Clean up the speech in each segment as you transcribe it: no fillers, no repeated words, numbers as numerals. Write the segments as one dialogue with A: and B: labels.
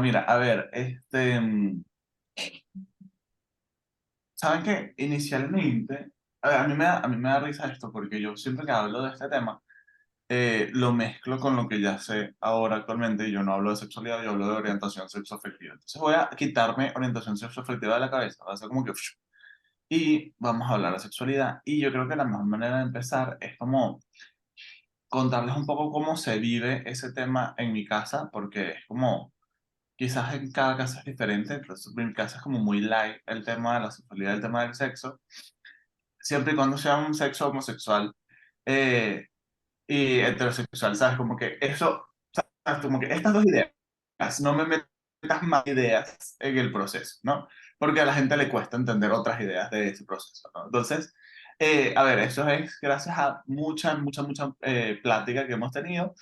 A: mira, a ver, ¿saben qué? Inicialmente, a ver, a mí me da risa esto porque yo siempre que hablo de este tema, lo mezclo con lo que ya sé ahora actualmente. Yo no hablo de sexualidad, yo hablo de orientación sexoafectiva. Entonces voy a quitarme orientación sexoafectiva de la cabeza, va a ser como que... Y vamos a hablar de sexualidad. Y yo creo que la mejor manera de empezar es como contarles un poco cómo se vive ese tema en mi casa, porque es como, quizás en cada casa es diferente, entonces en mi casa es como muy light el tema de la sexualidad, el tema del sexo, siempre y cuando sea un sexo homosexual eh, y heterosexual, ¿sabes? Como que eso, ¿sabes? Como que estas dos ideas, no me metas más ideas en el proceso, ¿no? Porque a la gente le cuesta entender otras ideas de ese proceso, ¿no? Entonces, a ver, eso es gracias a mucha plática que hemos tenido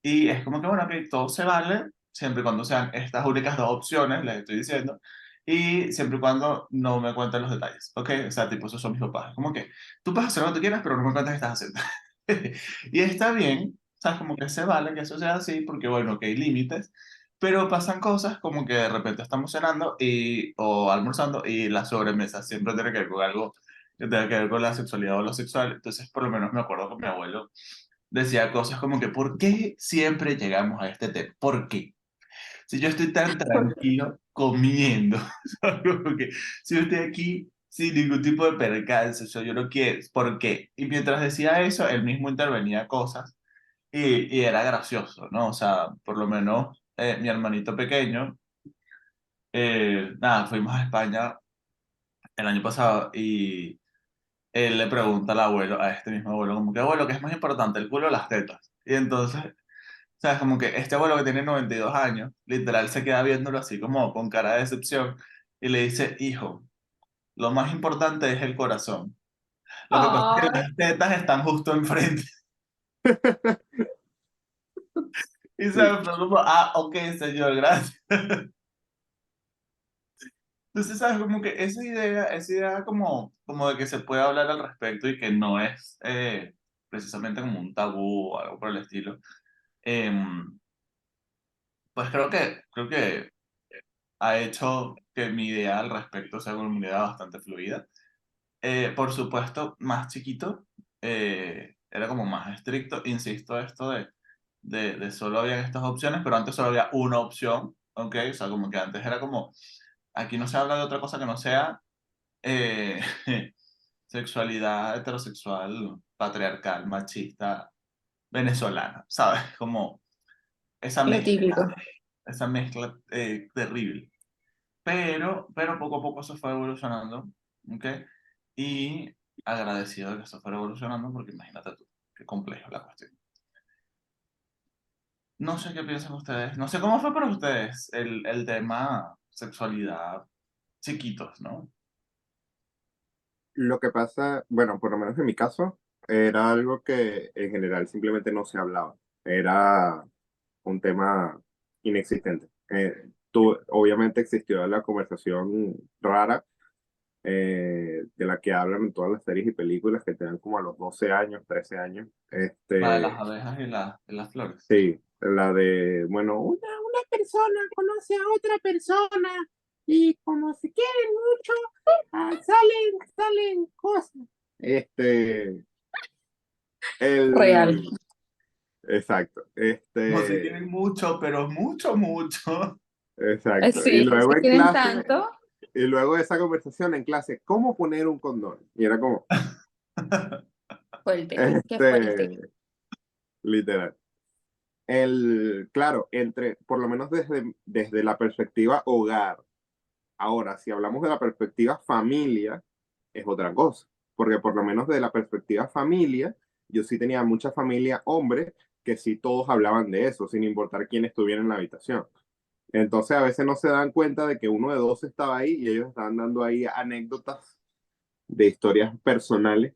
A: y es como que, bueno, que todo se vale siempre y cuando sean estas únicas dos opciones, les estoy diciendo, y siempre y cuando no me cuenten los detalles, ¿ok? O sea, tipo, esos son mis papás. Como que tú puedes hacer lo que tú quieras, pero no me cuentes qué estás haciendo. Y está bien, ¿sabes? Como que se vale que eso sea así, porque, bueno, que hay límites, pero pasan cosas como que de repente estamos cenando o almorzando y la sobremesa siempre tiene que ver con algo que tenga que ver con la sexualidad o lo sexual. Entonces, por lo menos me acuerdo que mi abuelo decía cosas como que, ¿por qué siempre llegamos a este tema? ¿Por qué? Si yo estoy tan tranquilo comiendo, ¿sabes? Como que si yo estoy aquí sin ningún tipo de percance, o sea, yo no quiero, ¿por qué? Y mientras decía eso, él mismo intervenía cosas y era gracioso, ¿no? O sea, por lo menos mi hermanito pequeño, nada, fuimos a España el año pasado y él le pregunta al abuelo, a este mismo abuelo, como que, abuelo, ¿qué es más importante, el culo o las tetas? Y entonces ¿sabes? Como que este abuelo que tiene 92 años, literal se queda viéndolo así como con cara de decepción y le dice, hijo, lo más importante es el corazón. Lo que pasa es que
B: Ay,
A: las tetas están justo enfrente. Y
B: sí.
A: sabes, pero como, ah, ok, señor, gracias. Entonces, ¿sabes? Como que esa idea como de que se puede hablar al respecto y que no es precisamente como un tabú o algo por el estilo, em, pues creo que ha hecho que mi idea al respecto sea como una idea bastante fluida. Por supuesto, más chiquito, era como más estricto. Insisto, esto de solo había estas opciones, pero antes solo había una opción, ¿ok? O sea, como que antes era como, aquí no se habla de otra cosa que no sea eh, sexualidad heterosexual, patriarcal, machista, venezolana, ¿sabes? Como esa
B: Lo
A: mezcla,
B: típico.
A: esa mezcla terrible. Pero poco a poco eso fue evolucionando, ¿ok? Y agradecido de que eso fuera evolucionando, porque imagínate tú, qué complejo la cuestión. No sé qué piensan ustedes, no sé cómo fue para ustedes el tema sexualidad chiquitos, ¿no?
C: Lo que pasa, bueno, por lo menos en mi caso, era algo que en general simplemente no se hablaba. Era un tema inexistente. Obviamente existió la conversación rara de la que hablan en todas las series y películas que te dan como a los 12 años, 13 años.
A: La de las abejas y las flores.
C: Sí, la de, bueno, una persona conoce a otra persona y como se quieren mucho, salen cosas. Este,
B: Real.
C: el, exacto,
A: No se quieren mucho, pero mucho.
C: exacto. Y
B: Sí,
C: luego
B: se
C: en
B: quieren
C: clase,
B: tanto.
C: y luego esa conversación en clase, ¿cómo poner un condón? Y era como,
B: Fuerte, qué fuerte.
C: este, literal. Claro, por lo menos desde la perspectiva hogar. Ahora, si hablamos de la perspectiva familia, es otra cosa, porque por lo menos de la perspectiva familia, yo sí tenía mucha familia hombre que sí todos hablaban de eso, sin importar quién estuviera en la habitación. Entonces a veces no se dan cuenta de que uno de dos estaba ahí y ellos estaban dando ahí anécdotas de historias personales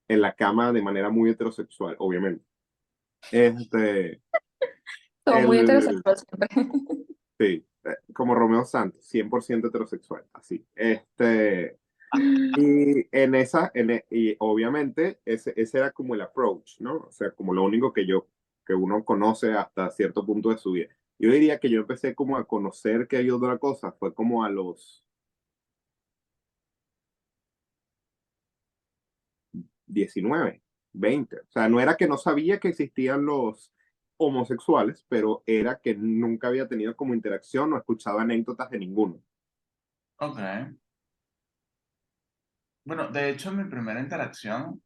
C: en la cama de manera muy heterosexual, obviamente. Este,
B: Todo muy
C: el,
B: heterosexual siempre.
C: sí, como Romeo Santos, 100% heterosexual, así. Y y obviamente ese era como el approach, ¿no? O sea, como lo único que uno conoce hasta cierto punto de su vida. Yo diría que yo empecé como a conocer que hay otra cosa, fue como a los 19, 20. O sea, no era que no sabía que existían los homosexuales, pero era que nunca había tenido como interacción o escuchado anécdotas de ninguno.
A: Ok. Bueno, de hecho, mi primera interacción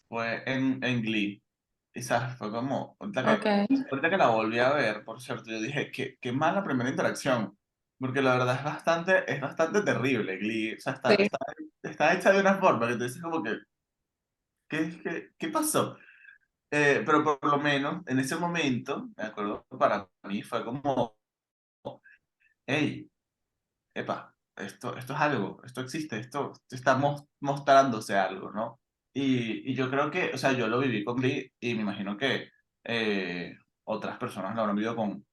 A: fue en Glee. Y sabes, fue como,
B: Ok,
A: ahorita que la volví a ver, por cierto, yo dije, qué mala primera interacción. Porque la verdad es bastante terrible, Glee. O sea,
B: sí,
A: está hecha de una forma que te dices como que, ¿qué pasó? Pero por lo menos en ese momento, me acuerdo, para mí fue como, hey, epa, esto es algo, esto existe, esto está mostrándose algo, ¿no? Y yo creo que, o sea, yo lo viví con Glee y me imagino que eh, otras personas lo habrán vivido con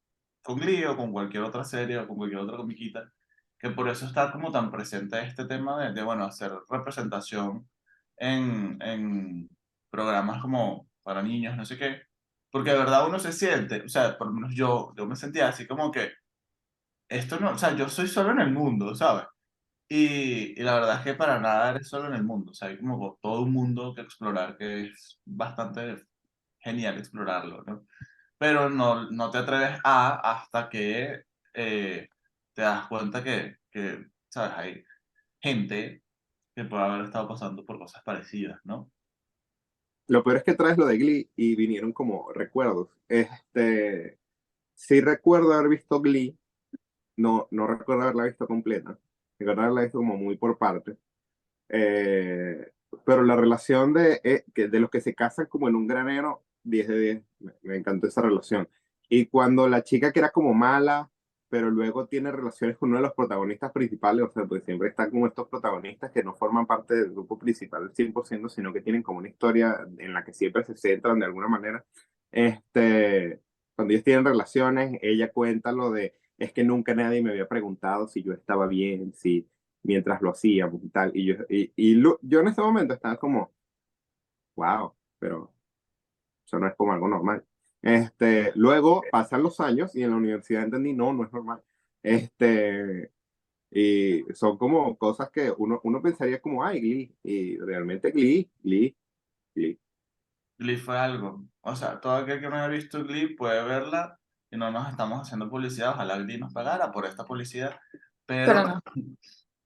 A: Glee o con cualquier otra serie o con cualquier otra comiquita, que por eso está como tan presente este tema bueno, hacer representación en programas como para niños, no sé qué, porque de verdad uno se siente, o sea, por lo menos yo me sentía así como que esto no, o sea, yo soy solo en el mundo, ¿sabes? Y la verdad es que para nada eres solo en el mundo, o sea, hay como todo un mundo que explorar que es bastante genial explorarlo, ¿no? Pero no te atreves hasta que te das cuenta ¿sabes? Hay gente que puede haber estado pasando por cosas parecidas, ¿no?
C: Lo peor es que traes lo de Glee y vinieron como recuerdos. Sí recuerdo haber visto Glee, no recuerdo haberla visto completa, recuerdo haberla visto como muy por partes. Eh, pero la relación de los que se casan como en un granero, 10 de 10, me encantó esa relación. Y cuando la chica que era como mala, pero luego tiene relaciones con uno de los protagonistas principales, o sea, pues siempre están como estos protagonistas que no forman parte del grupo principal al 100%, sino que tienen como una historia en la que siempre se centran de alguna manera. Cuando ellos tienen relaciones, ella cuenta lo de, es que nunca nadie me había preguntado si yo estaba bien, si mientras lo hacíamos y tal. Yo en ese momento estaba como, wow, pero eso no es como algo normal. Luego pasan los años y en la universidad entendí, no es normal. Este, y son como cosas que uno pensaría como, ay, Glee, y realmente Glee.
A: Glee fue algo, o sea, todo aquel que no haya visto Glee puede verla y no nos estamos haciendo publicidad, ojalá Glee nos pagara por esta publicidad,
B: pero
A: pero
B: no.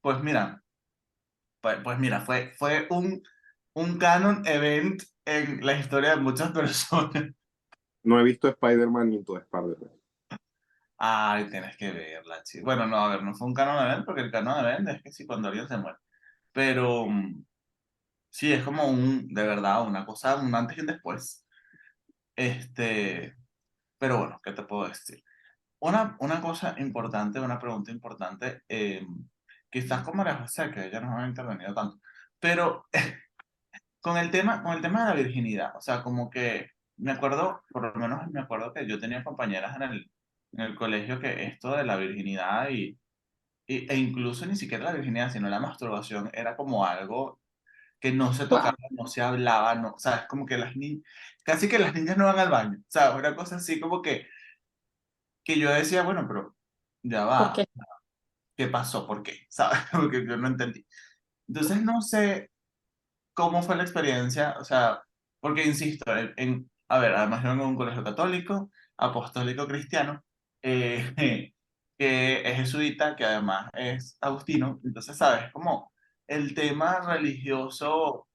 A: pues mira, pues mira, fue un canon event en la historia de muchas personas.
C: No he visto Spider-Man ni todo Spider-Man.
A: Ay, tienes que verla, chico. Bueno, no, a ver, no fue un canon event porque el canon event es que sí, cuando alguien se muere. Pero sí, es como de verdad, una cosa, un antes y un después. Este, pero bueno, ¿qué te puedo decir? Una cosa importante, una pregunta importante, quizás con María José, que ella no ha intervenido tanto, pero con el tema de la virginidad, o sea, como que me acuerdo, por lo menos me acuerdo que yo tenía compañeras en el colegio que esto de la virginidad e incluso ni siquiera la virginidad, sino la masturbación era como algo que no se tocaba,
B: Wow,
A: no se hablaba, no, o sea, es como que casi que las niñas no van al baño, o sea, una cosa así como que yo decía, bueno, pero ya
B: ¿por
A: va,
B: qué?
A: ¿qué pasó? ¿Por qué? ¿Sabes? Porque yo no entendí. Entonces no sé cómo fue la experiencia, o sea, porque insisto, a ver, además yo vengo de un colegio católico, apostólico cristiano, que es jesuita, que además es agustino, entonces, ¿sabes? Como el tema religioso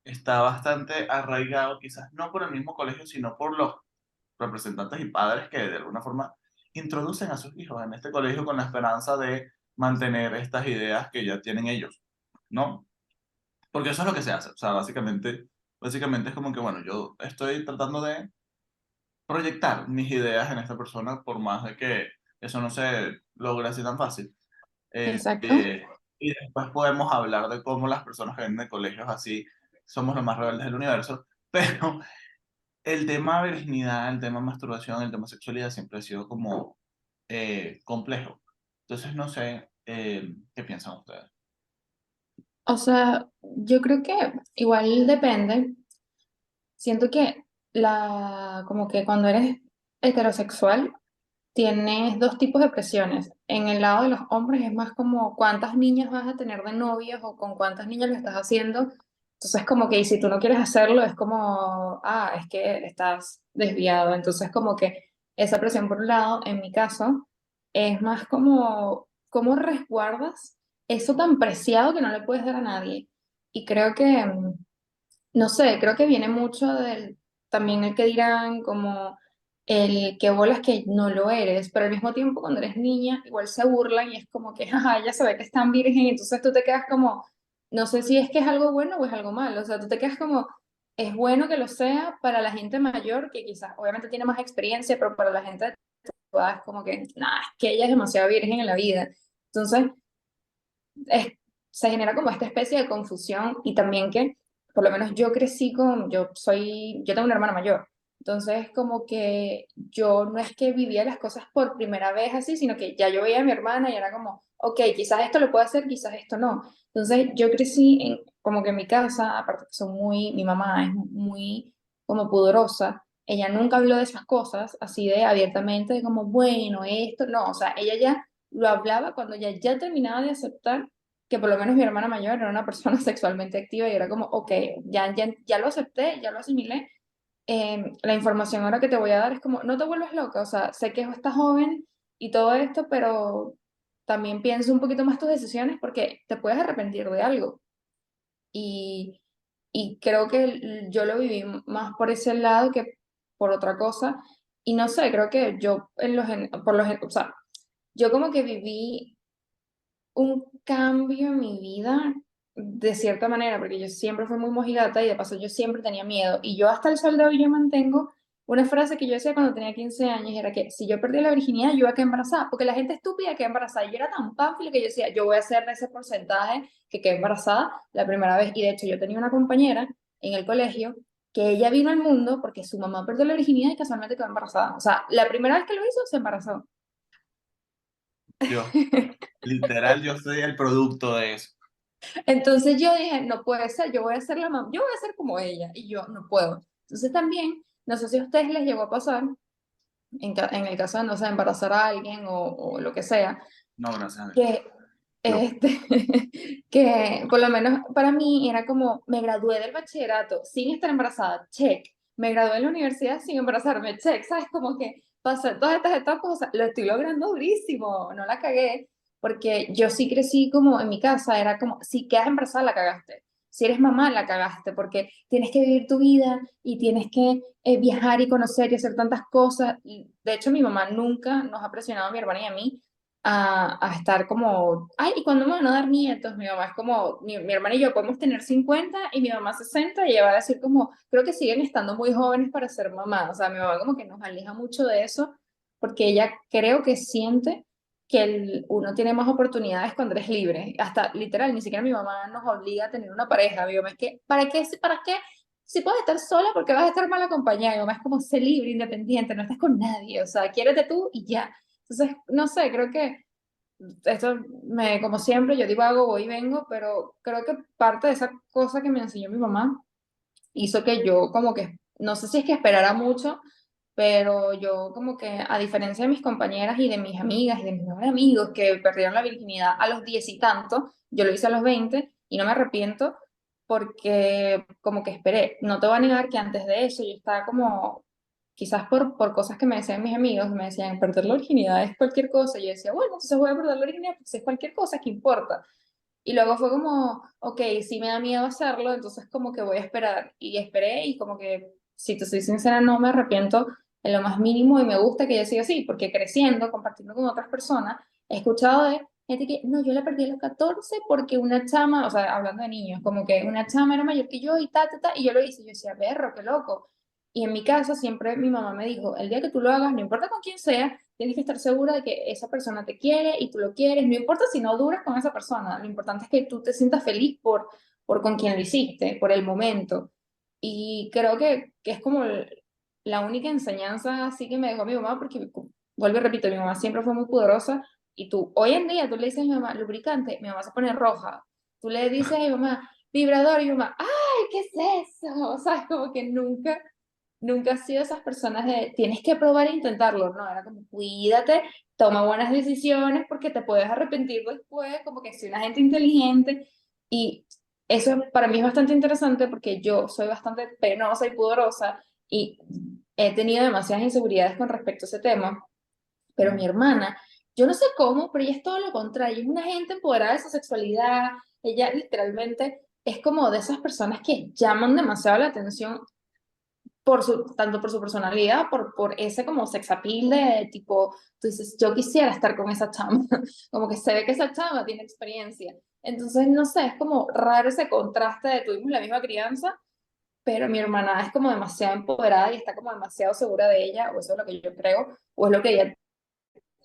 A: está bastante arraigado, quizás no por el mismo colegio, sino por los representantes y padres que de alguna forma introducen a sus hijos en este colegio con la esperanza de mantener estas ideas que ya tienen ellos, ¿no? Porque eso es lo que se hace. O sea, básicamente es como que, bueno, yo estoy tratando de proyectar mis ideas en esta persona por más de que eso no se logre así tan fácil.
B: Exacto.
A: Y después podemos hablar de cómo las personas que vienen de colegios así somos los más rebeldes del universo. Pero el tema virginidad, el tema masturbación, el tema sexualidad siempre ha sido como complejo. Entonces, no sé qué piensan ustedes.
B: O sea, yo creo que igual depende. Siento que como que cuando eres heterosexual, tienes dos tipos de presiones. En el lado de los hombres es más como cuántas niñas vas a tener de novias o con cuántas niñas lo estás haciendo. Entonces como que y si tú no quieres hacerlo es como, es que estás desviado. Entonces como que esa presión por un lado, en mi caso, es más como cómo resguardas eso tan preciado que no le puedes dar a nadie. Y creo que, no sé, creo que viene mucho del, también el que dirán como el que bolas que no lo eres, pero al mismo tiempo cuando eres niña igual se burlan y es como que, jaja, ella se ve que es tan virgen, y entonces tú te quedas como, no sé si es que es algo bueno o es algo malo, o sea, tú te quedas como, es bueno que lo sea para la gente mayor que quizás obviamente tiene más experiencia, pero para la gente de tu edad es como que, nada, es que ella es demasiado virgen en la vida. Entonces, es- se genera como esta especie de confusión y también que, por lo menos yo crecí con, yo tengo una hermana mayor, entonces como que yo no es que vivía las cosas por primera vez así, sino que ya yo veía a mi hermana y era como, ok, quizás esto lo puedo hacer, quizás esto no. Entonces yo crecí en, como que en mi casa, aparte que son muy, mi mamá es muy como pudorosa, ella nunca habló de esas cosas así de abiertamente, de como, bueno, esto, no, o sea, ella ya lo hablaba cuando ya terminaba de aceptar que por lo menos mi hermana mayor era una persona sexualmente activa y era como, ok, ya lo acepté, ya lo asimilé. La información ahora que te voy a dar es como, no te vuelvas loca, o sea, sé que estás joven y todo esto, pero también piensa un poquito más tus decisiones porque te puedes arrepentir de algo. Y, y creo que yo lo viví más por ese lado que por otra cosa. Y no sé, creo que yo o sea, yo como que viví un cambio en mi vida de cierta manera, porque yo siempre fui muy mojigata y de paso yo siempre tenía miedo. Y yo hasta el sol de hoy yo mantengo una frase que yo decía cuando tenía 15 años, era que si yo perdí la virginidad, yo iba a quedar embarazada, porque la gente estúpida queda embarazada. Y yo era tan pánfilo que yo decía, yo voy a hacer de ese porcentaje que quedé embarazada la primera vez. Y de hecho yo tenía una compañera en el colegio que ella vino al mundo porque su mamá perdió la virginidad y casualmente quedó embarazada. O sea, la primera vez que lo hizo, se embarazó.
A: Yo, literal, yo soy el producto de eso.
B: Entonces yo dije, no puede ser, yo voy a ser la mamá, yo voy a ser como ella, y yo no puedo. Entonces también, no sé si a ustedes les llegó a pasar, en el caso de, no sé, embarazar a alguien o lo que sea,
A: No, gracias a Dios.
B: que,
C: No.
B: este, que por lo menos para mí era como, me gradué del bachillerato sin estar embarazada, check, me gradué de la universidad sin embarazarme, check, ¿sabes? Como que pasé todas estas etapas, o sea, lo estoy logrando durísimo, no la cagué, porque yo sí crecí como en mi casa, era como, si quedas embarazada la cagaste. Si eres mamá, la cagaste, porque tienes que vivir tu vida y tienes que viajar y conocer y hacer tantas cosas. Y, de hecho, mi mamá nunca nos ha presionado a mi hermana y a mí a estar como, ay, ¿y cuándo me van a dar nietos? Mi mamá es como, mi hermana y yo podemos tener 50 y mi mamá 60 y ella va a decir como, creo que siguen estando muy jóvenes para ser mamá. O sea, mi mamá como que nos aleja mucho de eso porque ella creo que siente que uno tiene más oportunidades cuando eres libre. Hasta literal, ni siquiera mi mamá nos obliga a tener una pareja. Mi mamá es que, ¿para qué? Si puedes estar sola, porque vas a estar mal acompañada. Mi mamá es como, sé libre, independiente, no estás con nadie. O sea, quiérete tú y ya. Entonces, no sé, creo que como siempre, yo divago, voy y vengo, pero creo que parte de esa cosa que me enseñó mi mamá hizo que yo como que, no sé si es que esperara mucho, pero yo como que, a diferencia de mis compañeras y de mis amigas y de mis mejores amigos que perdieron la virginidad a los 10 y tanto, yo lo hice a los 20 y no me arrepiento porque como que esperé. No te voy a negar que antes de eso yo estaba como, quizás por cosas que me decían mis amigos, me decían, perder la virginidad es cualquier cosa. Y yo decía, bueno, entonces voy a perder la virginidad porque si es cualquier cosa, ¿qué importa? Y luego fue como, ok, sí me da miedo hacerlo, entonces como que voy a esperar. Y esperé y como que, si te soy sincera, no me arrepiento en lo más mínimo y me gusta que haya sido así, porque creciendo, compartiendo con otras personas, he escuchado de gente que, no, yo la perdí a los 14 porque una chama, o sea, hablando de niños, como que una chama era mayor que yo y y yo lo hice. Yo decía, perro, qué loco. Y en mi casa siempre mi mamá me dijo, el día que tú lo hagas, no importa con quién sea, tienes que estar segura de que esa persona te quiere y tú lo quieres, no importa si no duras con esa persona, lo importante es que tú te sientas feliz por con quien lo hiciste, por el momento. Y creo que es como la única enseñanza así que me dejó mi mamá, porque vuelvo y repito, mi mamá siempre fue muy poderosa y tú, hoy en día, tú le dices a mi mamá, lubricante, mi mamá se pone roja. Tú le dices a mi mamá, vibrador, y mi mamá, ay, ¿qué es eso? O sea, es como que nunca nunca he sido esas personas de tienes que probar e intentarlo, no, era como cuídate, toma buenas decisiones porque te puedes arrepentir después, como que soy una gente inteligente y eso para mí es bastante interesante porque yo soy bastante penosa y pudorosa y he tenido demasiadas inseguridades con respecto a ese tema, pero mi hermana, yo no sé cómo, pero ella es todo lo contrario, es una gente empoderada de su sexualidad, ella literalmente es como de esas personas que llaman demasiado la atención tanto por su personalidad, por ese como sex appeal de tipo, tú dices, yo quisiera estar con esa chama, como que se ve que esa chama tiene experiencia. Entonces, no sé, es como raro ese contraste de tuvimos la misma crianza, pero mi hermana es como demasiado empoderada y está como demasiado segura de ella, o eso es lo que yo creo, o es lo que ella,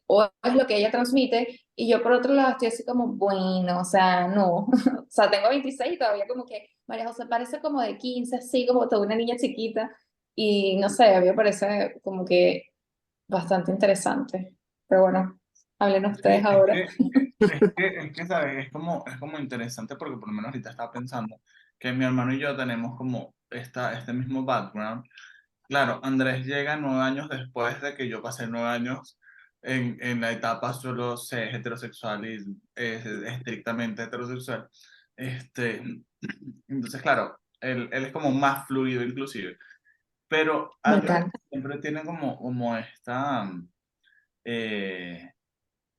B: o es lo que ella transmite, y yo por otro lado estoy así como, bueno, o sea, no, o sea, tengo 26 y todavía como que María José parece como de 15 así como toda una niña chiquita, y no sé, a mí me parece como que bastante interesante, pero bueno, hablen ustedes
A: Sí,
B: ahora.
A: ¿sabes? Es como interesante porque por lo menos ahorita estaba pensando que mi hermano y yo tenemos como este mismo background. Claro, Andrés llega 9 años después de que yo pasé 9 años en la etapa solo ser heterosexual y estrictamente heterosexual. Este, entonces, claro, él es como más fluido inclusive, pero
B: Me
A: Andrés
B: encanta.
A: siempre tiene como esta, eh,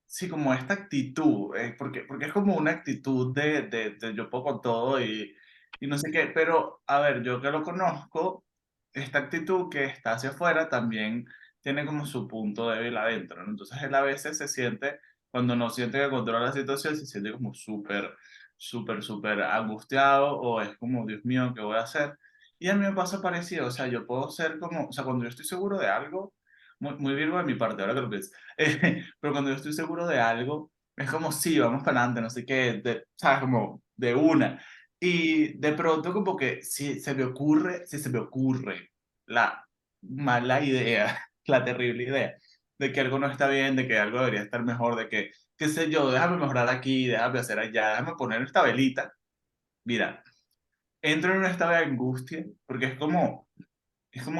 A: sí, como esta actitud, porque es como una actitud de yo puedo con todo y no sé qué, pero a ver, yo que lo conozco, esta actitud que está hacia afuera también tiene como su punto débil adentro, ¿no? Entonces él a veces se siente, cuando no siente que controla la situación, se siente como súper angustiado o es como, Dios mío, ¿qué voy a hacer? Y a mí me pasa parecido, o sea, yo puedo ser como, o sea, cuando yo estoy seguro de algo, muy Virgo de mi parte, ahora que lo pienso. Pero cuando yo estoy seguro de algo, es como, sí, vamos para adelante, no sé qué, ¿sabes? Como de una. Y de pronto como que si se me ocurre la mala idea, la terrible idea, de que algo no está bien, de que algo debería estar mejor, de que, qué sé yo, déjame mejorar aquí, déjame hacer allá, déjame poner esta velita. Mira, entro en un estado de angustia, porque es como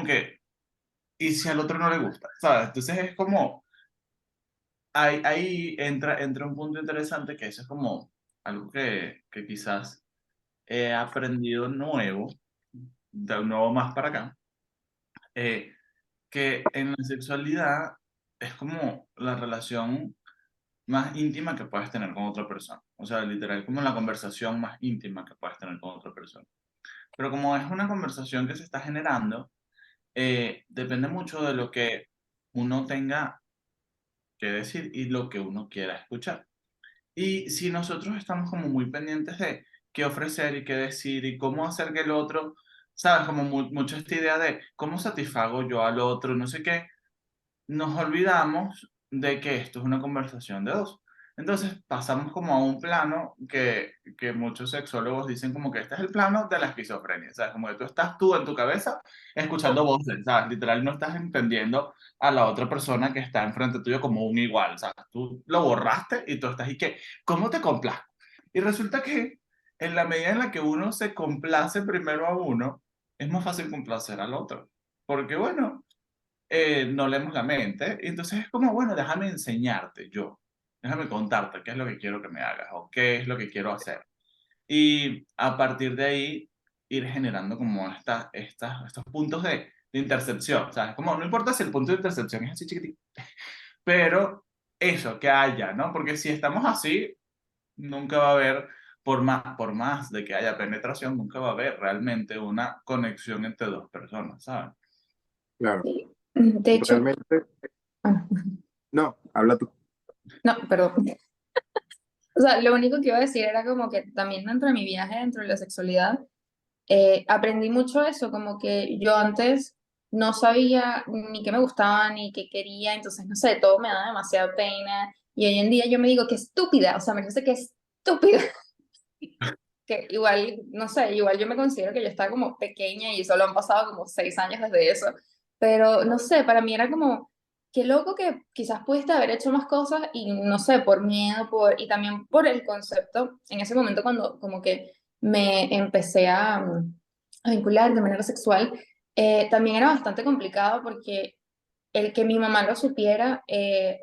A: que, ¿y si al otro no le gusta? ¿Sabes? Entonces es como ahí entra un punto interesante que eso es como algo que quizás he aprendido nuevo, de un nuevo más para acá, eh, que en la sexualidad es como la relación más íntima que puedes tener con otra persona. O sea, literal, como la conversación más íntima que puedes tener con otra persona. Pero como es una conversación que se está generando, depende mucho de lo que uno tenga que decir y lo que uno quiera escuchar. Y si nosotros estamos como muy pendientes de qué ofrecer y qué decir y cómo hacer que el otro, ¿sabes? Como mucho esta idea de cómo satisfago yo al otro, no sé qué, nos olvidamos de que esto es una conversación de dos. Entonces pasamos como a un plano que muchos sexólogos dicen como que este es el plano de la esquizofrenia, ¿sabes? Como que tú en tu cabeza escuchando voces, ¿sabes? Literal no estás entendiendo a la otra persona que está enfrente tuyo como un igual, ¿sabes? Tú lo borraste y tú estás y que, ¿cómo te complazco? Y resulta que en la medida en la que uno se complace primero a uno, es más fácil complacer al otro. Porque bueno, no leemos la mente. Y entonces es como, bueno, déjame enseñarte yo, déjame contarte qué es lo que quiero que me hagas o qué es lo que quiero hacer. Y a partir de ahí ir generando como estos puntos de intercepción. O sea, como no importa si el punto de intercepción es así chiquitito, pero eso, que haya, ¿no? Porque si estamos así, nunca va a haber, por más de que haya penetración, nunca va a haber realmente una conexión entre dos personas, ¿sabes?
C: Claro,
B: Sí. De hecho,
C: realmente,
B: bueno,
C: no, habla tú.
B: no, perdón. O sea, lo único que iba a decir era como que también dentro de mi viaje, dentro de la sexualidad, aprendí mucho eso, como que yo antes no sabía ni qué me gustaba ni qué quería, entonces no sé, todo me da demasiada pena y hoy en día yo me digo que estúpida, o sea, me parece que estúpida, que igual, no sé, igual yo me considero que yo estaba como pequeña y solo han pasado como 6 años desde eso, pero no sé, para mí era como, qué loco que quizás pudiste haber hecho más cosas y no sé, por miedo, y también por el concepto, en ese momento cuando como que me empecé a vincular de manera sexual, también era bastante complicado porque el que mi mamá lo supiera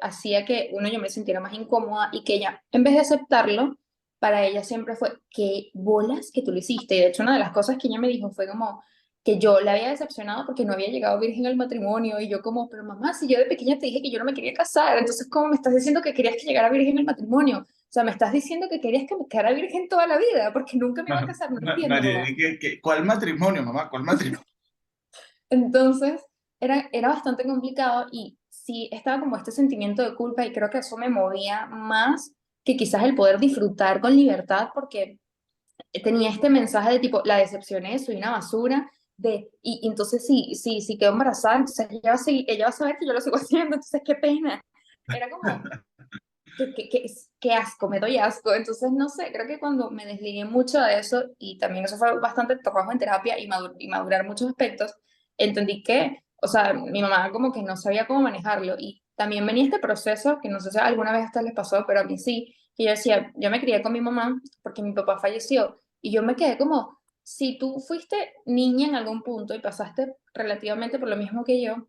B: hacía que, uno, yo me sintiera más incómoda y que ella, en vez de aceptarlo, para ella siempre fue, qué bolas que tú lo hiciste. Y de hecho, una de las cosas que ella me dijo fue como que yo la había decepcionado porque no había llegado virgen al matrimonio. Y yo como, pero mamá, si yo de pequeña te dije que yo no me quería casar, entonces ¿cómo me estás diciendo que querías que llegara virgen al matrimonio? O sea, me estás diciendo que querías que me quedara virgen toda la vida porque nunca me iba a casar. No entiendo,
A: María,
B: mamá.
A: ¿cuál matrimonio, mamá? ¿Cuál matrimonio?
B: Entonces, era bastante complicado y sí estaba como este sentimiento de culpa y creo que eso me movía más que quizás el poder disfrutar con libertad porque tenía este mensaje de tipo, la decepcioné, soy una basura, y entonces si quedo embarazada, entonces ella va a saber que yo lo sigo haciendo, entonces qué pena. Era como, qué asco, me doy asco. Entonces, no sé, creo que cuando me desligué mucho de eso, y también eso fue bastante trabajo en terapia y madurar muchos aspectos, entendí que, o sea, mi mamá como que no sabía cómo manejarlo. Y también venía este proceso, que no sé si alguna vez a ustedes les pasó, pero a mí sí, que yo decía, yo me crié con mi mamá porque mi papá falleció, y yo me quedé como, si tú fuiste niña en algún punto y pasaste relativamente por lo mismo que yo,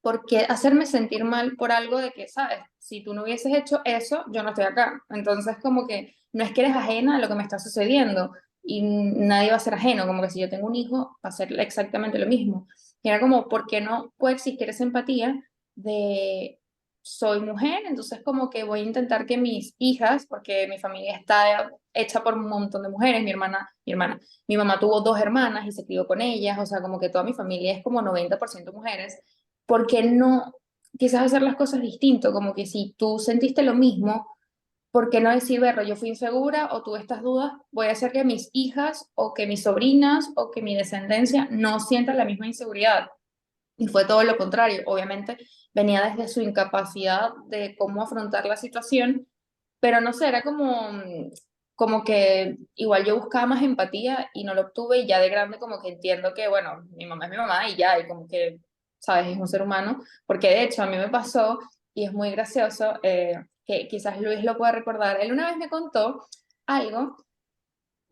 B: ¿por qué hacerme sentir mal por algo de que, sabes, si tú no hubieses hecho eso, yo no estoy acá? Entonces, como que no es que eres ajena a lo que me está sucediendo y nadie va a ser ajeno, como que si yo tengo un hijo, va a ser exactamente lo mismo. Y era como, ¿por qué no puede existir esa empatía de soy mujer, entonces como que voy a intentar que mis hijas, porque mi familia está hecha por un montón de mujeres, mi mamá tuvo dos hermanas y se crió con ellas, o sea, como que toda mi familia es como 90% mujeres. ¿Por qué no quizás hacer las cosas distinto? Como que si tú sentiste lo mismo, ¿por qué no decir, berro, yo fui insegura o tuve estas dudas? Voy a hacer que mis hijas o que mis sobrinas o que mi descendencia no sientan la misma inseguridad. Y fue todo lo contrario. Obviamente venía desde su incapacidad de cómo afrontar la situación, pero no sé, era como que igual yo buscaba más empatía y no lo obtuve y ya de grande como que entiendo que, bueno, mi mamá es mi mamá y ya, y como que, sabes, es un ser humano, porque de hecho a mí me pasó y es muy gracioso, que quizás Luis lo pueda recordar, él una vez me contó algo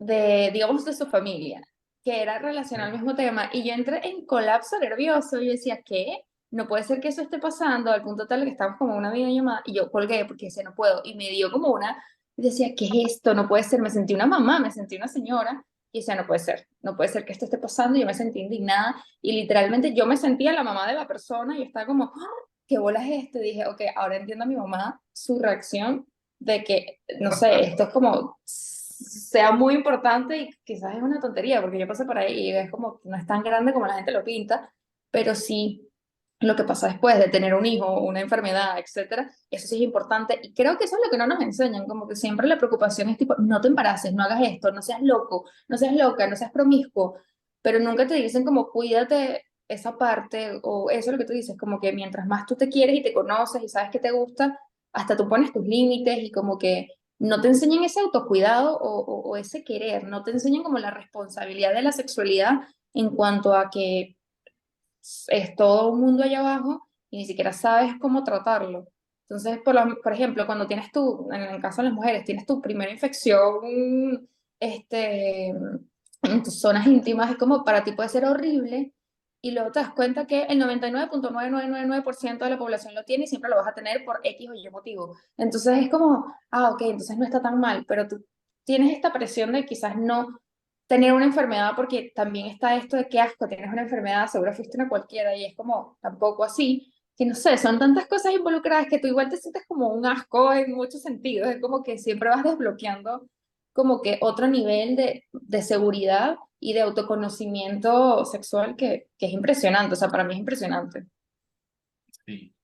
B: de, digamos, de su familia, que era relacionado al mismo tema, y yo entré en colapso nervioso, y yo decía, ¿qué? No puede ser que eso esté pasando, al punto tal de que estamos como en una videollamada, y yo colgué porque decía, no puedo, y me dio como una, y decía, ¿qué es esto? No puede ser, me sentí una mamá, me sentí una señora, y decía, no puede ser que esto esté pasando, y yo me sentí indignada, y literalmente yo me sentía la mamá de la persona, y yo estaba como, ¡ah! ¿Qué bola es esto? Y dije, ok, ahora entiendo a mi mamá, su reacción, de que, no sé, esto es como sea muy importante y quizás es una tontería, porque yo pasé por ahí y es como, no es tan grande como la gente lo pinta, pero sí lo que pasa después de tener un hijo, una enfermedad, etcétera, eso sí es importante y creo que eso es lo que no nos enseñan, como que siempre la preocupación es tipo, no te embaraces, no hagas esto, no seas loco, no seas loca, no seas promiscuo, pero nunca te dicen como cuídate esa parte o eso es lo que tú dices, como que mientras más tú te quieres y te conoces y sabes que te gusta, hasta tú pones tus límites y como que no te enseñan ese autocuidado o ese querer, no te enseñan como la responsabilidad de la sexualidad en cuanto a que es todo un mundo allá abajo y ni siquiera sabes cómo tratarlo. Entonces, por ejemplo, cuando tienes en el caso de las mujeres, tienes tu primera infección este, en tus zonas íntimas, es como para ti puede ser horrible y luego te das cuenta que el 99.9999% de la población lo tiene y siempre lo vas a tener por X o Y motivo. Entonces es como, ok, entonces no está tan mal, pero tú tienes esta presión de quizás no tener una enfermedad, porque también está esto de qué asco, tienes una enfermedad, seguro fuiste una cualquiera, y es como tampoco así, que no sé, son tantas cosas involucradas que tú igual te sientes como un asco en muchos sentidos, es como que siempre vas desbloqueando como que otro nivel de seguridad y de autoconocimiento sexual que es impresionante, o sea, para mí es impresionante.
A: Sí.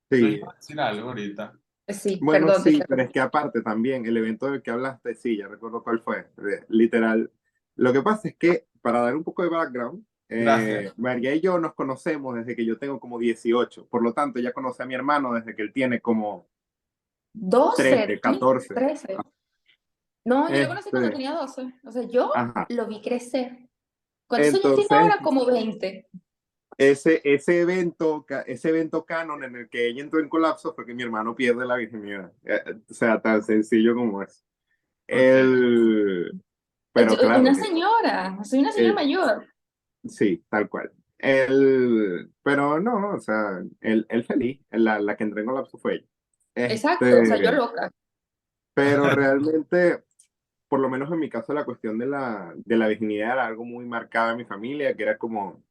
A: Luis,
C: Sí,
A: ¿vas a decir algo ahorita?
B: Sí,
C: bueno,
B: perdón, te
C: sí, pero
B: interrumpí.
C: es que aparte también, el evento del que hablaste, sí, ya recuerdo cuál fue, literal. Lo que pasa es que, para dar un poco de background,
A: Gracias.
C: María y yo nos conocemos desde que yo tengo como 18, por lo tanto, ella conoce a mi hermano desde que él tiene como 13,
B: 12, 15,
C: 14.
B: 13. No, yo lo conocí cuando
C: Este,
B: tenía 12, o sea, yo
C: ajá.
B: lo vi crecer. ¿Cuántos años tiene
C: Entonces,
B: ahora? Como 20.
C: ese evento canon en el que ella entró en colapso fue que mi hermano pierde la virginidad. O sea, tan sencillo como es.
A: Ok.
C: El, pero claro,
B: Una señora, soy una señora
C: eh,
B: mayor.
C: sí, tal cual. Pero no, o sea, él feliz, la que entró en colapso fue ella.
B: Exacto, o sea, yo
C: Este,
B: loca.
C: pero realmente, por lo menos en mi caso, la cuestión de la virginidad era algo muy marcado en mi familia, que era como,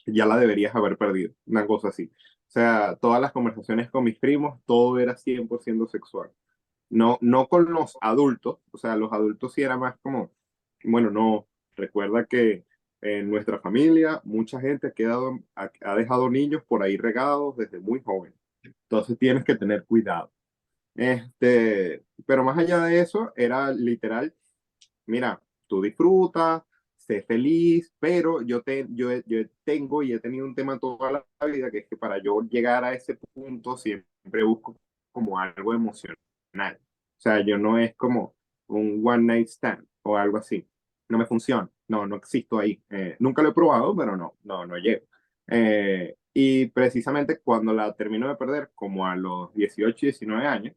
C: ya la deberías haber perdido, una cosa así. O sea, todas las conversaciones con mis primos, todo era 100% sexual. No, no con los adultos, o sea, los adultos sí era más como, bueno, no, recuerda que en nuestra familia mucha gente ha dejado niños por ahí regados desde muy joven. Entonces tienes que tener cuidado. Pero más allá de eso, era literal, mira, tú disfrutas, sé feliz, pero yo tengo y he tenido un tema toda la vida, que es que para yo llegar a ese punto siempre busco como algo emocional. O sea, yo no es como un one night stand o algo así. No me funciona, no existo ahí. Nunca lo he probado, pero no llego. Y precisamente cuando la termino de perder, como a los 18 19 años,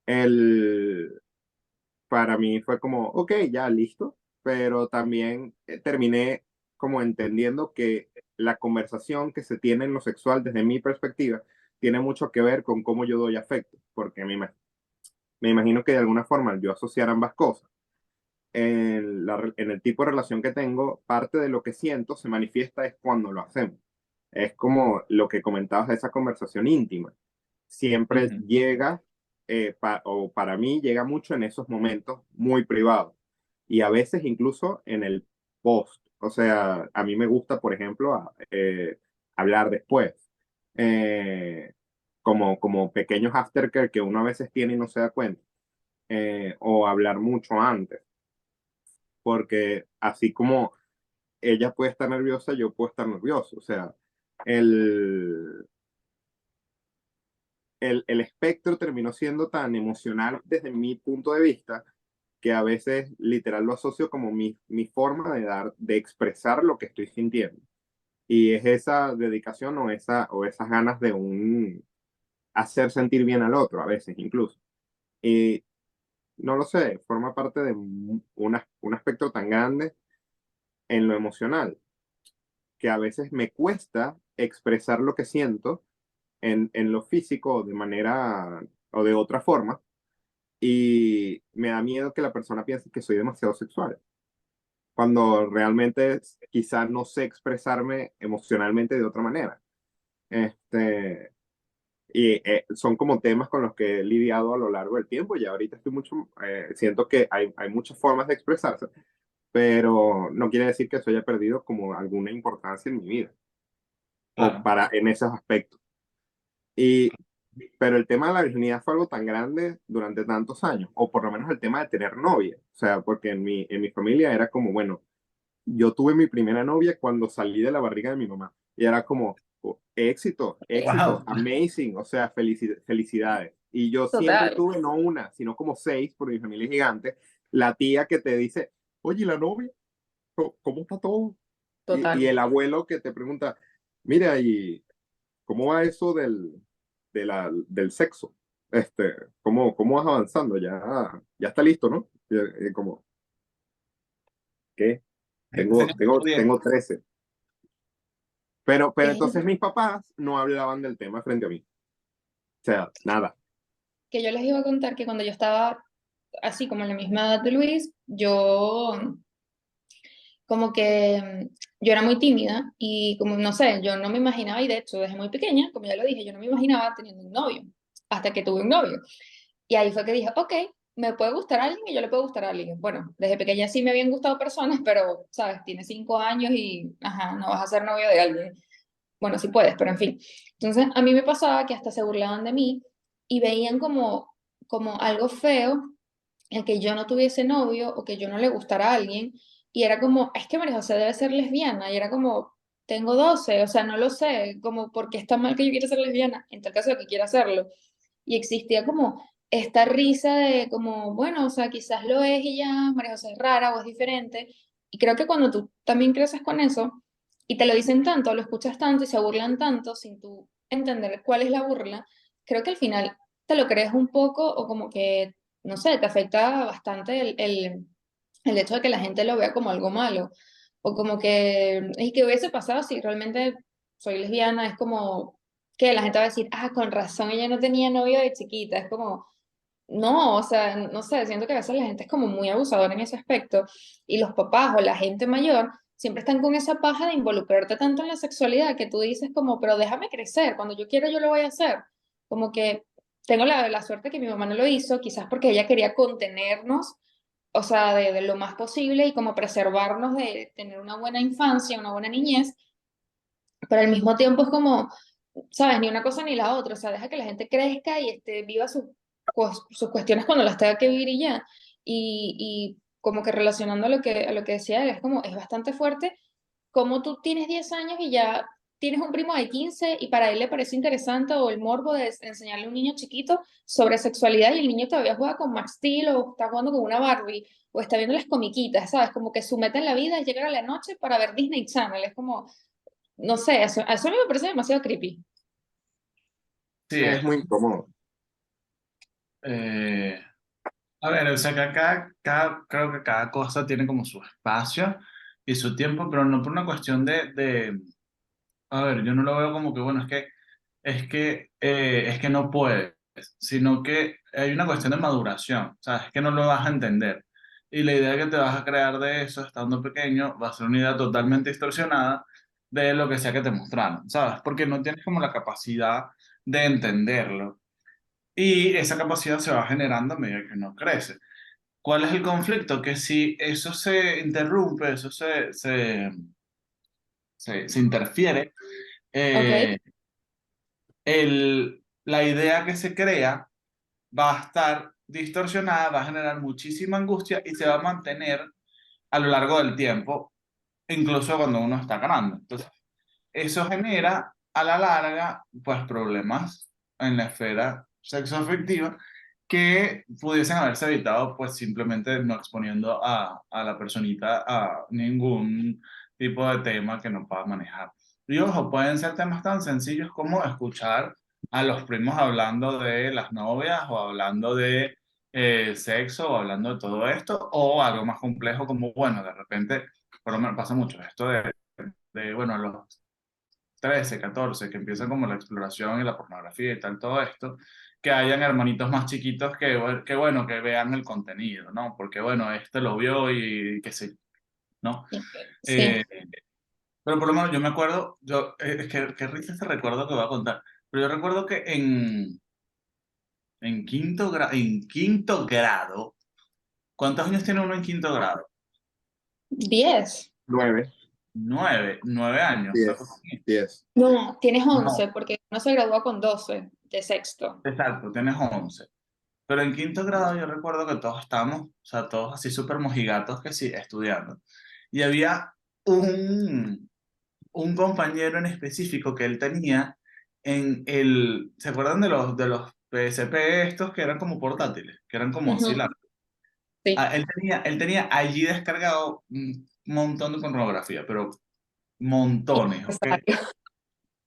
C: el, para mí fue como, ok, ya listo, pero también terminé como entendiendo que la conversación que se tiene en lo sexual desde mi perspectiva tiene mucho que ver con cómo yo doy afecto, porque me imagino que de alguna forma yo asociar ambas cosas. En el tipo de relación que tengo, parte de lo que siento se manifiesta es cuando lo hacemos. Es como lo que comentabas de esa conversación íntima. Siempre
A: Ujú.
C: llega, o para mí llega mucho en esos momentos muy privados. Y a veces incluso en el post. O sea, a mí me gusta, por ejemplo, hablar después. Eh, como pequeños aftercare que uno a veces tiene y no se da cuenta. O hablar mucho antes porque así como ella puede estar nerviosa, yo puedo estar nervioso. O sea, el, el espectro terminó siendo tan emocional desde mi punto de vista que a veces literal lo asocio como mi forma de expresar lo que estoy sintiendo. Y es esa dedicación o esas ganas de hacer sentir bien al otro, a veces incluso. Y no lo sé, forma parte de un aspecto tan grande en lo emocional que a veces me cuesta expresar lo que siento en lo físico de manera o de otra forma y me da miedo que la persona piense que soy demasiado sexual, cuando realmente quizá no sé expresarme emocionalmente de otra manera. Este, son como temas con los que he lidiado a lo largo del tiempo y ahorita siento que hay muchas formas de expresarse, pero no quiere decir que eso haya perdido como alguna importancia en mi vida o
A: Claro.
C: para en esos aspectos. Y, pero el tema de la virginidad fue algo tan grande durante tantos años, o por lo menos el tema de tener novia. O sea, porque en mi familia era como, bueno, yo tuve mi primera novia cuando salí de la barriga de mi mamá. Y era como, oh, éxito, éxito,
A: Wow.
C: amazing, o sea, felicidades. Y yo siempre
B: Total,
C: tuve no una, sino como seis, porque mi familia es gigante. La tía que te dice, oye, ¿y la novia? ¿Cómo está todo? Y
B: total.
C: el abuelo que te pregunta, mira, ¿y cómo va eso del sexo? ¿Cómo vas avanzando? Ya está listo, ¿no? Como, ¿qué?
A: Este señor está bien.
C: Tengo 13. Pero
B: Es
C: entonces mis papás no hablaban del tema frente a mí. O sea, nada.
B: que yo les iba a contar que cuando yo estaba así como en la misma edad de Luis, yo como que yo era muy tímida y como no sé, yo no me imaginaba, y de hecho desde muy pequeña, como ya lo dije, yo no me imaginaba teniendo un novio, hasta que tuve un novio. Y ahí fue que dije, ok, me puede gustar alguien y yo le puedo gustar a alguien. Bueno, desde pequeña sí me habían gustado personas, pero, ¿sabes? Tienes 5 años y, ajá, no vas a ser novio de alguien. Bueno, sí puedes, pero en fin. Entonces, a mí me pasaba que hasta se burlaban de mí y veían como algo feo el que yo no tuviese novio o que yo no le gustara a alguien. Y era como, es que María José debe ser lesbiana. Y era como, tengo 12, o sea, no lo sé, como, ¿por qué está mal que yo quiera ser lesbiana? En tal caso de que quiera hacerlo. Y existía como esta risa de como, bueno, o sea, quizás lo es y ya, María José es rara o es diferente. Y creo que cuando tú también creces con eso y te lo dicen tanto, lo escuchas tanto y se burlan tanto sin tú entender cuál es la burla, creo que al final te lo crees un poco o como que, no sé, te afecta bastante el hecho de que la gente lo vea como algo malo o como que, ¿y qué hubiese pasado si realmente soy lesbiana? Es como que la gente va a decir, ah, con razón, ella no tenía novio de chiquita, es como... No, o sea, no sé, siento que a veces la gente es como muy abusadora en ese aspecto y los papás o la gente mayor siempre están con esa paja de involucrarte tanto en la sexualidad que tú dices como, pero déjame crecer, cuando yo quiero yo lo voy a hacer. Como que tengo la suerte que mi mamá no lo hizo, quizás porque ella quería contenernos, o sea, de lo más posible y como preservarnos de tener una buena infancia, una buena niñez, pero al mismo tiempo es como, ¿sabes? Ni una cosa ni la otra, o sea, deja que la gente crezca y viva sus cuestiones cuando las tenga que vivir y ya. Y como que relacionando a lo que decía él, es como, es bastante fuerte, como tú tienes 10 años y ya tienes un primo de 15 y para él le parece interesante o el morbo de enseñarle a un niño chiquito sobre sexualidad y el niño todavía juega con Max Steel o está jugando con una Barbie o está viendo las comiquitas, ¿sabes? Como que su meta en la vida es llegar a la noche para ver Disney Channel, es como no sé, eso a mí me parece demasiado creepy.
A: Sí,
C: Es muy incómodo.
A: eh, a ver, o sea que creo que cada cosa tiene como su espacio y su tiempo, pero no por una cuestión a ver, yo no lo veo como que, bueno, es que no puedes, sino que hay una cuestión de maduración, ¿sabes? Es que no lo vas a entender. Y la idea que te vas a crear de eso estando pequeño va a ser una idea totalmente distorsionada de lo que sea que te mostraron, ¿sabes? Porque no tienes como la capacidad de entenderlo. Y esa capacidad se va generando a medida que uno crece. ¿Cuál es el conflicto? Que si eso se interrumpe, se interfiere,
B: ¿Ok?
A: eh, la idea que se crea va a estar distorsionada, va a generar muchísima angustia y se va a mantener a lo largo del tiempo, incluso cuando uno está grande. Entonces, eso genera a la larga, pues problemas en la esfera sexoafectiva que pudiesen haberse evitado, pues simplemente no exponiendo a la personita a ningún tipo de tema que no pueda manejar. Y ojo, pueden ser temas tan sencillos como escuchar a los primos hablando de las novias o hablando de sexo o hablando de todo esto, o algo más complejo como, bueno, de repente, por lo menos pasa mucho esto bueno, los 13 14 que empiezan como la exploración y la pornografía y tal, todo esto, que hayan hermanitos más chiquitos que bueno, que vean el contenido, ¿no? Porque bueno, este lo vio y qué sé, yo, ¿no?
B: Sí.
A: Eh, pero por lo menos yo me acuerdo, es que qué risa ese recuerdo que voy a contar, pero yo recuerdo que en quinto grado, ¿cuántos años tiene uno en quinto grado?
B: 10.
C: 9,
A: 9 años, una cosa
C: 10,
A: así.
C: 10.
B: No, tienes
A: No,
B: 11 porque uno se graduó con 12 de sexto.
A: exacto, tienes 11. Pero en quinto grado yo recuerdo que todos estábamos, o sea, todos así súper mojigatos que sí, estudiando. Y había un, un compañero en específico que él tenía ¿se acuerdan de los PSP estos que eran como portátiles? Que eran como así
B: Ujú.
A: largos.
B: Sí.
A: Ah, él tenía allí descargado un montón de pornografía, pero montones, ¿ok?
B: Innecesario.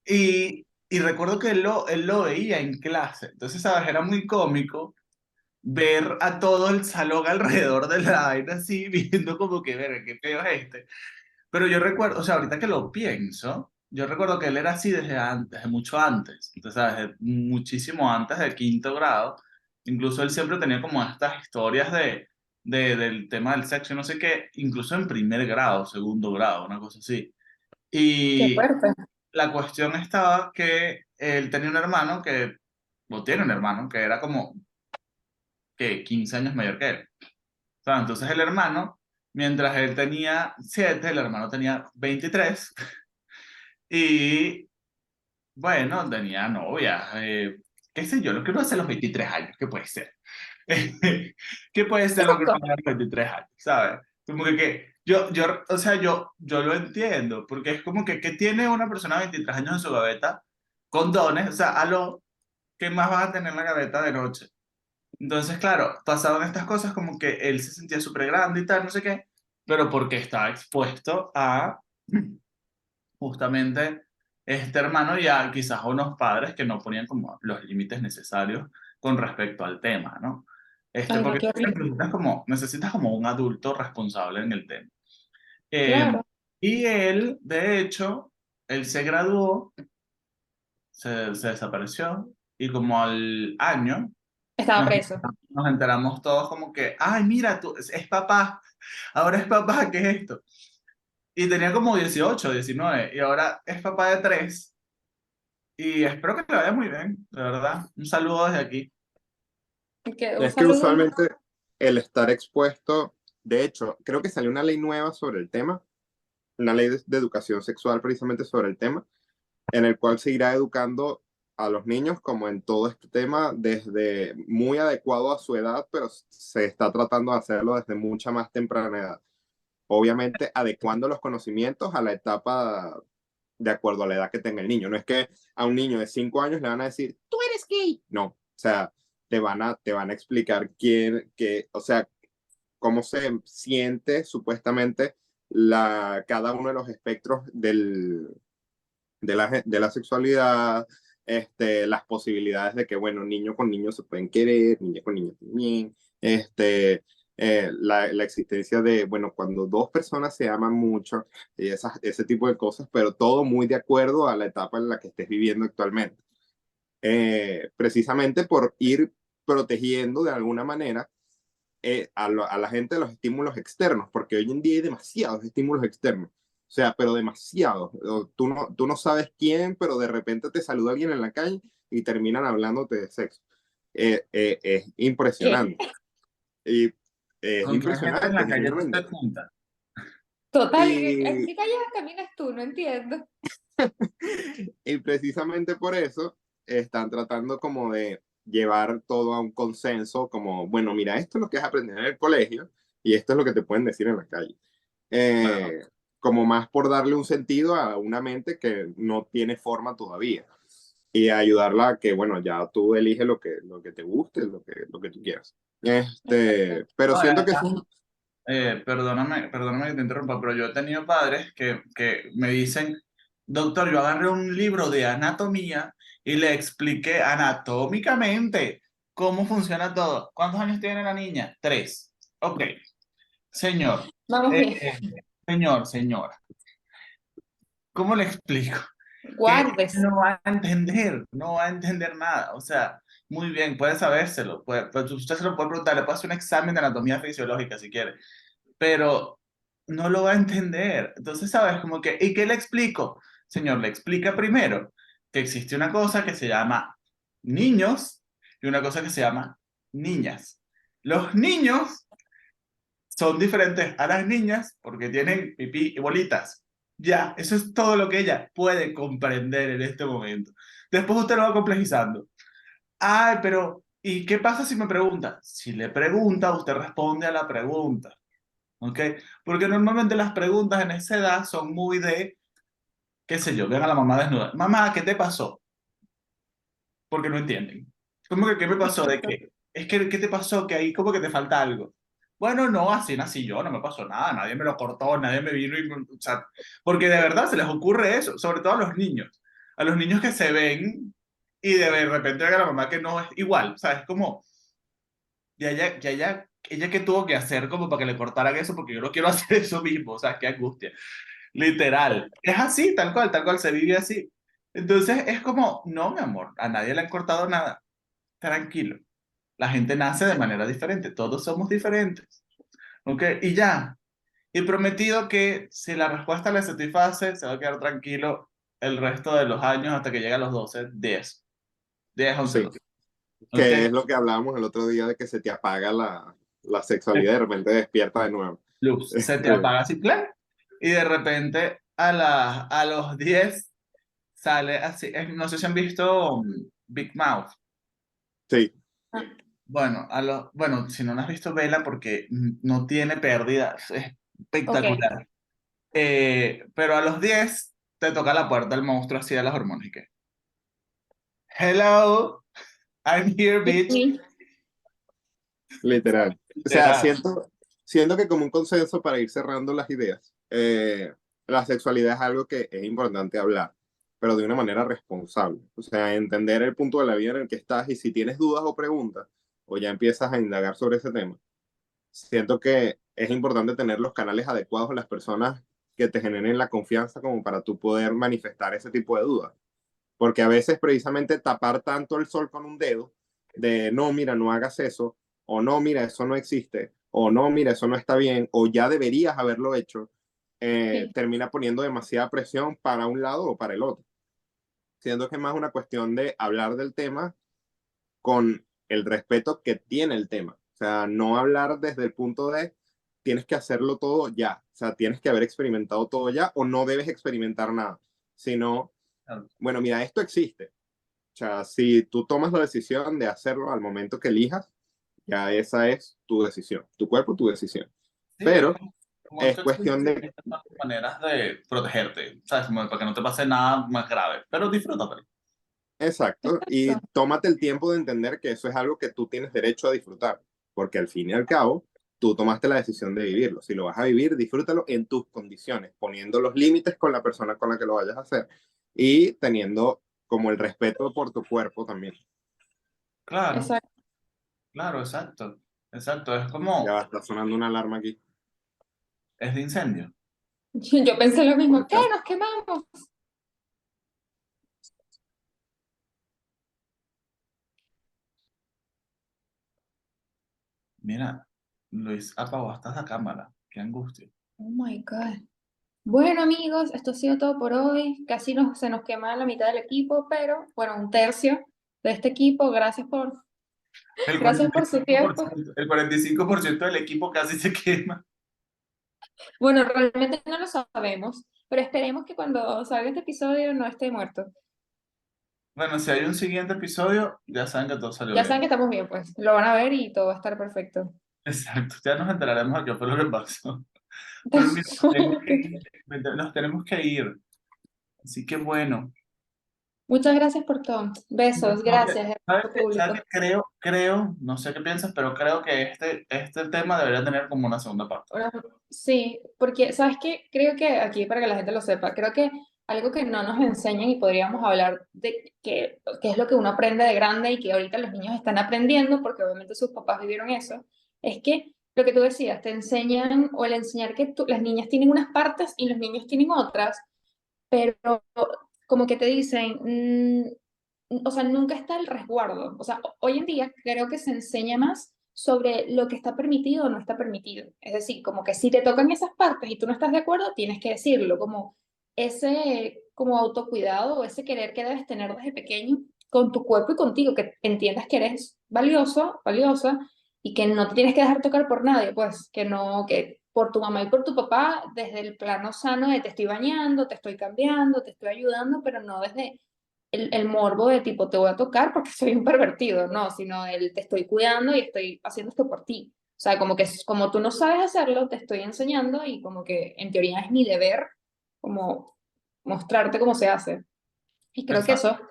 A: Y recuerdo que él lo veía en clase. Entonces, ¿sabes? Era muy cómico ver a todo el salón alrededor de la vaina así, viendo como que, ver, qué feo es este. Pero yo recuerdo, o sea, ahorita que lo pienso, yo recuerdo que él era así desde antes, desde mucho antes, entonces, ¿sabes? Muchísimo antes del quinto grado. Incluso él siempre tenía como estas historias del tema del sexo y no sé qué, incluso en primer grado, segundo grado, una cosa así.
B: Qué
A: Y
B: fuerte.
A: la cuestión estaba que él tenía un hermano o tiene un hermano, que era como que 15 años mayor que él. O sea, entonces el hermano, mientras él tenía 7, el hermano tenía 23 y bueno, tenía novia. ¿Qué sé yo? Lo que uno hace a los 23 años, ¿qué puede ser? ¿Qué puede ser lo que uno
B: Exacto.
A: hace a los 23 años? ¿Sabes? Como que o sea, yo lo entiendo, porque es como que, ¿qué tiene una persona de 23 años en su gaveta? Condones, o sea, ¿qué más vas a tener en la gaveta de noche? Entonces, claro, pasaban estas cosas como que él se sentía súper grande y tal, no sé qué, pero porque estaba expuesto a justamente este hermano y a quizás a unos padres que no ponían como los límites necesarios con respecto al tema, ¿no?
B: Ay, no,
A: Porque
B: qué horrible.
A: necesitas como un adulto responsable en el tema. Eh,
B: Claro.
A: Y él, de hecho, él se graduó, se desapareció, y como al año
B: Estaba
A: nos,
B: preso.
A: nos enteramos todos como que, ay, mira, tú, es papá, ahora es papá, ¿qué es esto? Y tenía como 18, 19, y ahora es papá de 3, y espero que le vaya muy bien, de verdad. Un saludo desde aquí.
B: Un
C: Es que
B: saludo.
C: usualmente el estar expuesto, de hecho, creo que salió una ley nueva sobre el tema, una ley de educación sexual precisamente sobre el tema, en el cual se irá educando a los niños como en todo este tema, desde muy adecuado a su edad, pero se está tratando de hacerlo desde mucha más temprana edad. Obviamente adecuando los conocimientos a la etapa de acuerdo a la edad que tenga el niño. No es que a un niño de 5 años le van a decir, tú eres gay. No, o sea, te van a explicar o sea, cómo se siente supuestamente cada uno de los espectros de la sexualidad, las posibilidades de que, bueno, niño con niño se pueden querer, niña con niño también, la existencia de, bueno, cuando dos personas se aman mucho y ese tipo de cosas, pero todo muy de acuerdo a la etapa en la que estés viviendo actualmente. Precisamente por ir protegiendo de alguna manera a la gente de los estímulos externos, porque hoy en día hay demasiados estímulos externos. O sea, pero demasiados. Tú no sabes quién, pero de repente te saluda alguien en la calle y terminan hablándote de sexo. Es
B: ¿Qué?
C: impresionante. Y es
A: ¿Con qué gente en
C: impresionante,
A: la calle tú te
C: genuinamente.
A: juntas?
B: Total, ¿en
C: Y,
B: qué calles caminas tú? No entiendo.
C: y precisamente por eso están tratando como de llevar todo a un consenso, como, bueno, mira, esto es lo que es aprender en el colegio y esto es lo que te pueden decir en la calle.
A: Claro.
C: eh, Como más por darle un sentido a una mente que no tiene forma todavía y ayudarla a que, bueno, ya tú eliges lo que te guste, lo que tú quieras. Pero
A: No,
C: siento que eso,
A: perdóname que te interrumpa, pero yo he tenido padres que me dicen, doctor, yo agarré un libro de anatomía y le expliqué anatómicamente cómo funciona todo. ¿Cuántos años tiene la niña? 3. Ok, señor,
B: Vamos
A: eh,
B: bien.
A: señora, ¿cómo le explico? Que
B: Guárdese.
A: no va a entender, no va a entender nada. O sea, muy bien, puede sabérselo, pues usted se lo puede preguntar, le puede hacer un examen de anatomía fisiológica si quiere, pero no lo va a entender. Entonces, ¿sabes? Como que, ¿y qué le explico? Señor, le explica primero que existe una cosa que se llama niños y una cosa que se llama niñas. Los niños son diferentes a las niñas porque tienen pipí y bolitas. Ya, eso es todo lo que ella puede comprender en este momento. Después usted lo va complejizando. Ay, pero ¿y qué pasa si me pregunta? Si le pregunta, usted responde a la pregunta. ¿Ok? Porque normalmente las preguntas en esa edad son muy de, qué sé yo, ven a la mamá desnuda. Mamá, ¿qué te pasó? Porque no entienden. ¿Cómo que qué me pasó? ¿De qué? Es que, ¿qué te pasó? Que ahí como que te falta algo. Bueno, no, así nací yo, no me pasó nada, nadie me lo cortó, nadie me vino y, o sea, porque de verdad se les ocurre eso, sobre todo a los niños que se ven y de repente ven a la mamá que no es igual, o sea, es como, ella que tuvo que hacer como para que le cortaran eso, porque yo no quiero hacer eso mismo, o sea, qué angustia. Literal. Es así, tal cual, se vive así. Entonces es como, no, mi amor, a nadie le han cortado nada. Tranquilo. La gente nace de manera diferente, todos somos diferentes. ¿Ok? Y ya. Y prometido que si la respuesta le satisface, se va a quedar tranquilo el resto de los años hasta que llegue a los 12, 10. 10, 11,
C: sí,
A: 12. ¿Ok?
C: que es lo que hablábamos el otro día de que se te apaga la sexualidad y de repente despierta de nuevo.
A: Luz, se te apaga así, plan. Y de repente a los 10 sale así. No sé si han visto Big Mouth.
C: Sí,
B: Ah,
A: Bueno, si no lo has visto, vela porque no tiene pérdida. Es
B: ok.
A: espectacular. Pero a los 10 te toca la puerta el monstruo así de las hormonas. Y que, hello, I'm here, bitch.
B: Sí.
C: literal. O sea,
A: Literal.
C: siento que como un consenso para ir cerrando las ideas, la sexualidad es algo que es importante hablar, pero de una manera responsable. O sea, entender el punto de la vida en el que estás y si tienes dudas o preguntas, o ya empiezas a indagar sobre ese tema, siento que es importante tener los canales adecuados a las personas que te generen la confianza como para tú poder manifestar ese tipo de dudas. Porque a veces precisamente tapar tanto el sol con un dedo, de no, mira, no hagas eso, o no, mira, eso no existe, o no, mira, eso no está bien, o ya deberías haberlo hecho,
B: Sí,
C: termina poniendo demasiada presión para un lado o para el otro. Siendo que es más una cuestión de hablar del tema con el respeto que tiene el tema. O sea, no hablar desde el punto de tienes que hacerlo todo ya. O sea, tienes que haber experimentado todo ya o no debes experimentar nada. Sino,
A: Claro.
C: bueno, mira, esto existe. O sea, si tú tomas la decisión de hacerlo al momento que elijas, ya esa es tu decisión. Tu cuerpo, tu decisión.
A: Sí,
C: Pero
A: como
C: es
A: esto
C: cuestión
A: existe
C: de...
A: estas maneras de protegerte, ¿sabes? Como para que no te pase nada más grave, pero disfrútatelo.
C: Exacto. Y
B: exacto.
C: tómate el tiempo de entender que eso es algo que tú tienes derecho a disfrutar. Porque al fin y al cabo, tú tomaste la decisión de vivirlo. Si lo vas a vivir, disfrútalo en tus condiciones, poniendo los límites con la persona con la que lo vayas a hacer y teniendo como el respeto por tu cuerpo también.
A: Claro,
B: Exacto.
A: claro, exacto. Exacto, es
C: Ya
A: como,
C: está sonando una alarma aquí.
A: es de incendio.
B: Yo pensé lo mismo,
C: Puede
B: ¿qué?
C: ser.
B: Nos quemamos.
A: Mira, Luis apagó hasta la cámara. Qué angustia.
B: Oh my God. Bueno, amigos, esto ha sido todo por hoy. Casi se nos quema la mitad del equipo, pero bueno, un tercio de este equipo.
A: El
B: Gracias por su tiempo.
A: 45%, el 45% del equipo casi se quema.
B: Bueno, realmente no lo sabemos, pero esperemos que cuando salga este episodio no esté muerto.
A: Bueno, si hay un siguiente episodio, ya saben que todo salió
B: Ya saben
A: bien.
B: que estamos bien, pues. Lo van a ver y todo va a estar perfecto.
A: Exacto, ya nos enteraremos de qué fue lo que pasó. Pero mira, nos tenemos que ir. Así que bueno.
B: Muchas gracias por todo. Besos, gracias,
A: ¿Sabes
B: hermoso
A: qué? ¿Sabes
B: público.
A: qué? Creo, no sé qué piensas, pero creo que este tema debería tener como una segunda parte.
B: Ahora, sí, porque, ¿sabes qué? Creo que aquí, para que la gente lo sepa, creo que algo que no nos enseñan y podríamos hablar de que es lo que uno aprende de grande y que ahorita los niños están aprendiendo, porque obviamente sus papás vivieron eso, es que lo que tú decías, te enseñan o el enseñar que las niñas tienen unas partes y los niños tienen otras, pero como que te dicen, o sea, nunca está el resguardo. O sea, hoy en día creo que se enseña más sobre lo que está permitido o no está permitido. Es decir, como que si te tocan esas partes y tú no estás de acuerdo, tienes que decirlo, como ese como autocuidado o ese querer que debes tener desde pequeño con tu cuerpo y contigo, que entiendas que eres valioso, valiosa y que no te tienes que dejar tocar por nadie, pues que no, que por tu mamá y por tu papá, desde el plano sano de te estoy bañando, te estoy cambiando, te estoy ayudando, pero no desde el morbo de tipo te voy a tocar porque soy un pervertido, no, sino el te estoy cuidando y estoy haciendo esto por ti. O sea, como que como tú no sabes hacerlo, te estoy enseñando y como que en teoría es mi deber como mostrarte cómo se hace. Y creo que
A: Exacto.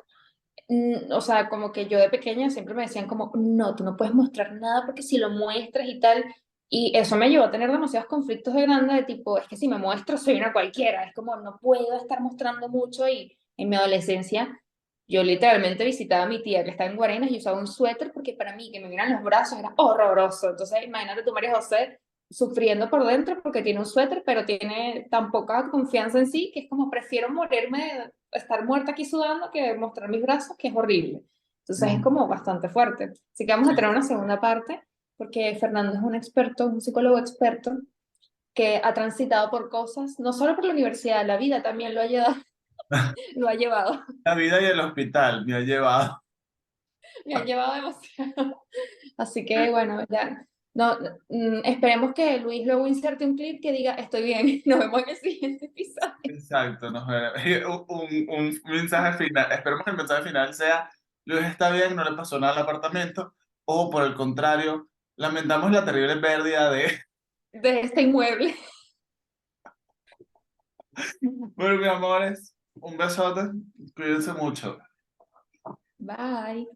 B: eso, o sea, como que yo de pequeña siempre me decían como, no, tú no puedes mostrar nada porque si lo muestras y tal, y eso me llevó a tener demasiados conflictos de grande de tipo, es que si me muestro soy una cualquiera, es como no puedo estar mostrando mucho y en mi adolescencia yo literalmente visitaba a mi tía que está en Guarenas y usaba un suéter porque para mí que me vieran los brazos era horroroso. Entonces imagínate tu María José sufriendo por dentro porque tiene un suéter, pero tiene tan poca confianza en sí que es como prefiero morirme, estar muerta aquí sudando que mostrar mis brazos, que es horrible. Entonces es
A: Ujú.
B: como bastante fuerte. Así que vamos a
A: Sí.
B: tener una segunda parte porque Fernando es un experto, un psicólogo experto que ha transitado por cosas, no solo por la universidad, la vida también lo ha llevado. Lo ha llevado,
A: La vida y el hospital me ha llevado.
B: me ha llevado demasiado. Así que bueno, ya. No, esperemos que Luis luego inserte un clip que diga estoy bien. Nos vemos en el siguiente episodio.
A: Exacto, un mensaje final. Esperemos que el mensaje final sea: Luis está bien, no le pasó nada al apartamento, o por el contrario, lamentamos la terrible pérdida de...
B: De este inmueble.
A: Bueno, mis amores, un besote, cuídense mucho.
B: Bye.